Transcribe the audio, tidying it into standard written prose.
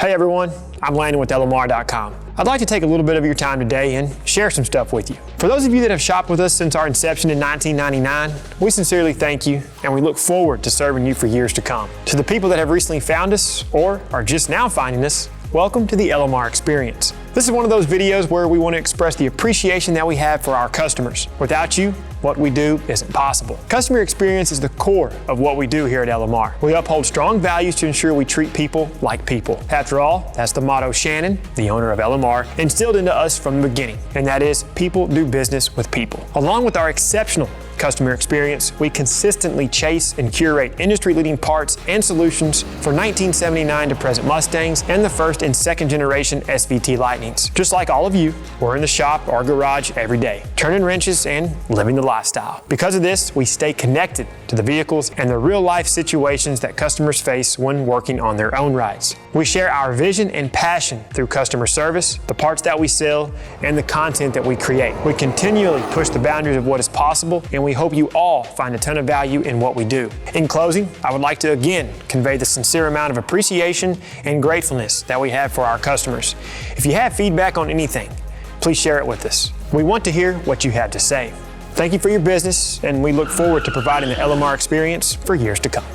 Hey everyone, I'm Landon with LMR.com. I'd like to take a little bit of your time today and share some stuff with you. For those of you that have shopped with us since our inception in 1999, we sincerely thank you and we look forward to serving you for years to come. To the people that have recently found us or are just now finding us, welcome to the LMR experience. This is one of those videos where we want to express the appreciation that we have for our customers. Without you, what we do isn't possible. Customer experience is the core of what we do here at LMR. We uphold strong values to ensure we treat people like people. After all, that's the motto Shannon, the owner of LMR, instilled into us from the beginning, and that is people do business with people. Along with our exceptional customer experience, we consistently chase and curate industry-leading parts and solutions for 1979 to present Mustangs and the first and second generation SVT Lightnings. Just like all of you, we're in the shop or garage every day, turning wrenches and living the lifestyle. Because of this, we stay connected to the vehicles and the real-life situations that customers face when working on their own rides. We share our vision and passion through customer service, the parts that we sell, and the content that we create. We continually push the boundaries of what is possible, and we hope you all find a ton of value in what we do. In closing, I would like to again convey the sincere amount of appreciation and gratefulness that we have for our customers. If you have feedback on anything, please share it with us. We want to hear what you have to say. Thank you for your business, and we look forward to providing the LMR experience for years to come.